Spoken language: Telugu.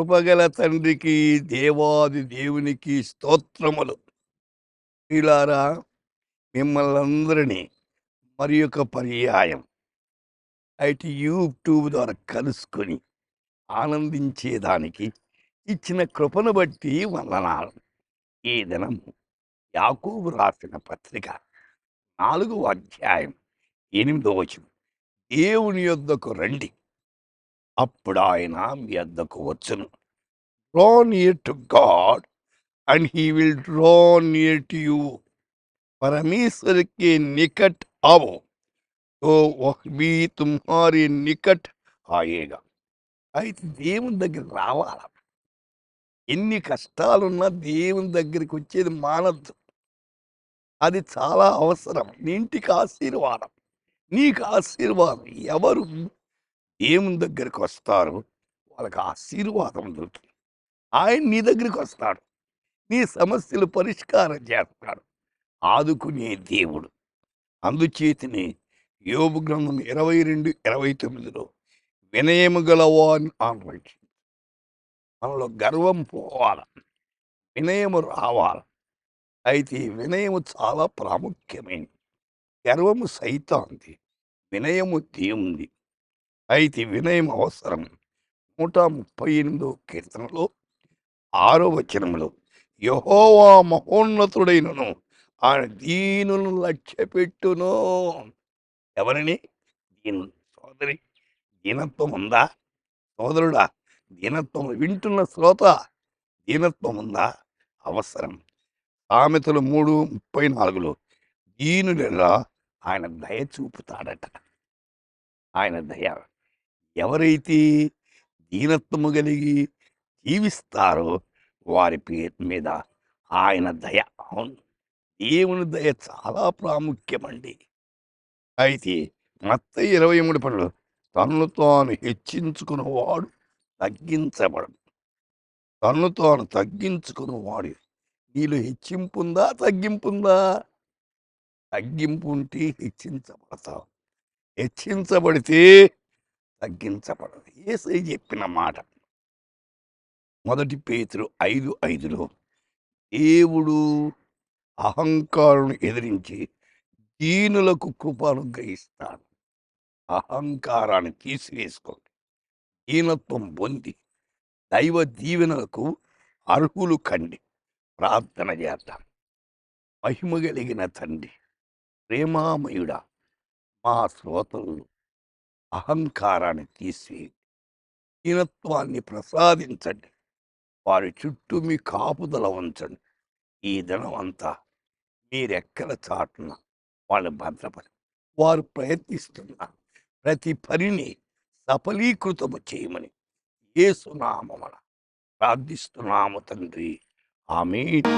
కృపగల తండ్రికి, దేవాది దేవునికి స్తోత్రములు. ప్రియులారా, మిమ్మల్నందరినీ మరి యొక్క పర్యాయం యూట్యూబ్ ద్వారా కలుసుకొని ఆనందించేదానికి ఇచ్చిన కృపను బట్టి వందనాలు. ఈ దినం యాకోబు రాసిన పత్రిక 4వ అధ్యాయం 8వ వచనం. దేవుని యొద్దకు రండి, అప్పుడు ఆయన మీ యొద్దకు వచ్చును. Draw near to God and he will draw near to you. परमेश्वर के निकट आओ तो वह भी तुम्हारे निकट आएगा. అయితే దేవుని దగ్గర రావాల. ఎన్ని కష్టాలున్నా దేవుని దగ్గరికి వచ్చేది మానద్దు. అది చాలా అవసరం. నీ ఇంటికి ఆశీర్వాదం, నీకు ఆశీర్వాదం. ఎవరు దేవుని దగ్గరికి వస్తారో వాళ్ళకి ఆశీర్వాదం దొరుకుతుంది. ఆయన నీ దగ్గరికి వస్తాడు, నీ సమస్యలు పరిష్కారం చేస్తాడు, ఆదుకునే దేవుడు. అందుచేతనే యోబు గ్రంథం 22:29లో వినయము గలవాని ఆన్వయించి మనలో గర్వం పోవాల, వినయము రావాల. అయితే వినయము చాలా ప్రాముఖ్యమైనది. గర్వము సైతాంది, వినయము దేవుంది. అయితే వినయం అవసరం. 138వ కీర్తనలో 6వ వచనంలో యెహోవా మహోన్నతుడైనను ఆయన దీనులను లక్ష్యపెట్టును. ఎవరిని? దీనులు. సోదరి, దీనత్వం ఉందా? సోదరుడా, దీనత్వం వింటున్న శ్రోత, దీనత్వం ఉందా? అవసరం. సామెతలు 3:34లో దీనులెల్లా ఆయన దయ చూపుతాడట. ఆయన దయ. ఎవరైతే దీనత్వము కలిగి జీవిస్తారో వారి పేరు మీద ఆయన దయ. అవును, దేవుని దయ చాలా ప్రాముఖ్యమండి. అయితే మత్తయి 23:10 తనను తాను హెచ్చించుకున్నవాడు తగ్గించబడడు. తనను తాను తగ్గించుకున్నవాడు. నీలో హెచ్చింపుందా, తగ్గింపుందా? తగ్గింపు ఉంటే హెచ్చించబడతావు, హెచ్చించబడితే తగ్గించబడదు. యేసయ్య చెప్పిన మాట 1 పేతురు 5:5లో దేవుడు అహంకారుని ఎదిరించి దీనులకు కృప అనుగ్రహిస్తాడు. అహంకారాన్ని తీసివేసుకోండి. దీనత్వం పొంది దైవ దీవెనలకు అర్హులు కండి. ప్రార్థన చేద్దాం. మహిమ కలిగిన తండ్రి, ప్రేమామయుడా, మా శ్రోతలు అహంకారాన్ని తీసివేయండి, దీనత్వాన్ని ప్రసాదించండి. వారి చుట్టూ మీ కాపుదల ఉంచండి. ఈ దినం అంతా మీరెక్కల చాటున వాళ్ళు భద్రపడి వారు ప్రయత్నిస్తున్న ప్రతి పనిని సఫలీకృతము చేయమని యేసు నామమున ప్రార్థిస్తున్నాము తండ్రి. ఆమేన్.